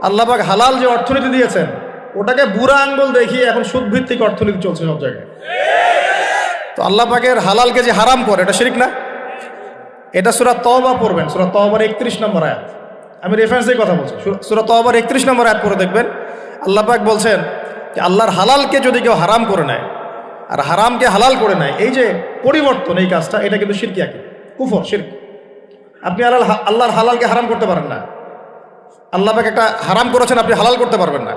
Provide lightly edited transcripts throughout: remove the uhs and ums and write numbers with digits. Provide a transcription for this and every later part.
আল্লাহ পাক হালাল যে অর্থনীতি দিয়েছেন ওটাকে বুড়া আঙ্গুল দেখিয়ে এখন সুদভিত্তিক অর্থনীতি চলছে সব জায়গায়। তো আল্লাহ পাকের হালালকে যে হারাম করে এটা শিরক না? এটা সূরা তওবা পড়বেন, সূরা তওবার 31 নম্বর আয়াত। আমি রেফারেন্স দিয়ে কথা বলছি, সূরা তওবার 31 নম্বর আয়াত পড়ে দেখবেন আল্লাহ পাক বলছেন যে আল্লাহর হালালকে যদি কেউ হারাম করে নেয় আর হারামকে হালাল করে নেয়, এই যে পরিবর্তন, এই কাজটা এটা কিন্তু শিরকি আকীদা, কুফর, শিরক। আপনি আল্লাহর হালালকে হারাম করতে পারেন না। আল্লাহ পাক একটা হারাম করেছেন, আপনি হালাল করতে পারবেন না।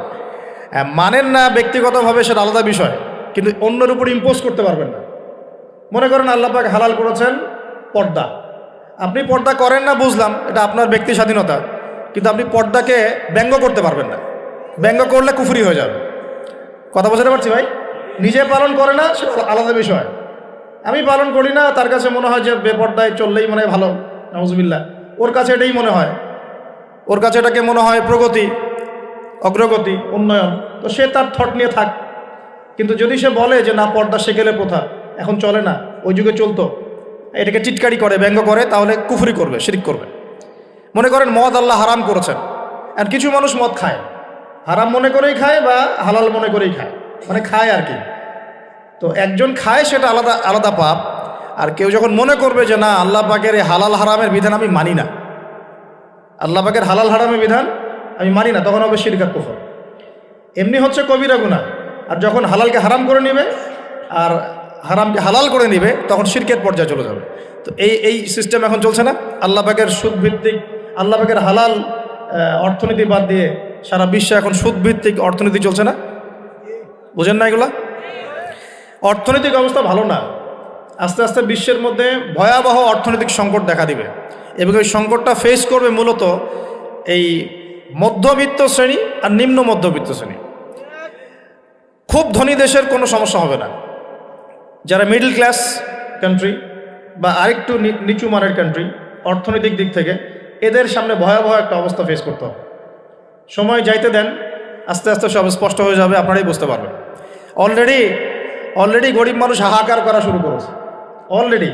মানেন না ব্যক্তিগতভাবে সেটা আলাদা বিষয়, কিন্তু অন্যের উপর ইম্পোজ করতে পারবেন না। মনে করেন আল্লাহ পাক হালাল করেছেন পর্দা, আপনি পর্দা করেন না বুঝলাম, এটা আপনার ব্যক্তি স্বাধীনতা, কিন্তু আপনি পর্দাকে ব্যঙ্গ করতে পারবেন না। ব্যঙ্গ করলে কুফরি হয়ে যাবে। কথা বুঝতে পারছি ভাই? নিজে পালন করে না সেটা আলাদা বিষয়, আমি পালন করি না, তার কাছে মনে হয় যে বেপর্দায় চললেই মনে হয় ভালো, নাউজুবিল্লাহ, ওর কাছে এটাই মনে হয়, ওর কাছে এটাকে মনে হয় প্রগতি, অগ্রগতি, উন্নয়ন, তো সে তার থট নিয়ে থাক। কিন্তু যদি সে বলে যে না পর্দা সেকেলে প্রথা এখন চলে না, ওই যুগে চলতো, এটাকে চিটকারি করে, ব্যঙ্গ করে, তাহলে কুফরি করবে, শিরক করবে। মনে করেন মদ আল্লাহ হারাম করেছেন, আর কিছু মানুষ মদ খায়, হারাম মনে করেই খায় বা হালাল মনে করেই খায়, মানে খায় আর কি। তো একজন খায় সেটা আলাদা আলাদা পাপ, আর কেউ যখন মনে করবে যে না আল্লাহ পাকের এই হালাল হারামের বিধান আমি মানি না, আল্লাহ পাকের হালাল হারামের বিধান আমি মানি না, তখন হবে শিরক আর কুফর। এমনি হচ্ছে কবিরা গুনাহ, আর যখন হালালকে হারাম করে নেবে আর হারামকে হালাল করে নেবে তখন শিরকের পর্যায়ে চলে যাবে। তো এই সিস্টেম এখন চলছে না? আল্লাহ পাকের সুদভিত্তিক, আল্লাহ পাকের হালাল অর্থনীতি বাদ দিয়ে সারা বিশ্বে এখন সুদভিত্তিক অর্থনীতি চলছে না? বুঝেন না এগুলা? অর্থনৈতিক অবস্থা ভালো না, আস্তে আস্তে বিশ্বের মধ্যে ভয়াবহ অর্থনৈতিক সংকট দেখা দিবে, এবং এই সংকটটা ফেস করবে মূলত এই মধ্যবিত্ত শ্রেণী আর নিম্ন মধ্যবিত্ত শ্রেণী। খুব ধনী দেশের কোনো সমস্যা হবে না, যারা মিডল ক্লাস কান্ট্রি বা আরেকটু নিচু মানের কান্ট্রি অর্থনৈতিক দিক থেকে, এদের সামনে ভয়াবহ একটা অবস্থা ফেস করতে হবে। সময় যাইতে দেন, আস্তে আস্তে সব স্পষ্ট হয়ে যাবে, আপনারাই বুঝতে পারবেন। অলরেডি গরিব মানুষ হাহাকার করা শুরু করেছে, অলরেডি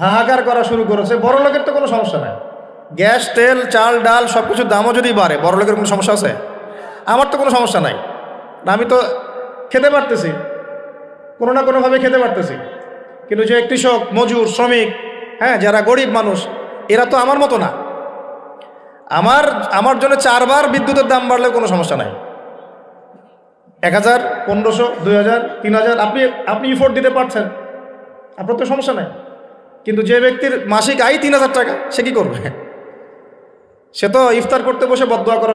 হাহাকার করা শুরু করেছে। বড় লোকের তো কোনো সমস্যা নাই, গ্যাস, তেল, চাল, ডাল সব কিছুর দামও যদি বাড়ে, বড় লোকের কোনো সমস্যা আছে? আমার তো কোনো সমস্যা নাই, আমি তো খেতে পারতেছি, কোনো না কোনোভাবে খেতে পারতেছি। কিন্তু যে কৃষক, মজুর, শ্রমিক, হ্যাঁ, যারা গরিব মানুষ, এরা তো আমার মতো না। আমার জন্য 4 বার বিদ্যুতের দাম বাড়লেও কোনো সমস্যা নাই। 1000, 1500, 2000, 3000 আপনি ইফোর্ট দিতে পারছেন, আপনার তো সমস্যা নাই। কিন্তু যে ব্যক্তির মাসিক আয় 3000 টাকা, সে কি করবে? সে তো ইফতার করতে বসে বদদোয়া করে।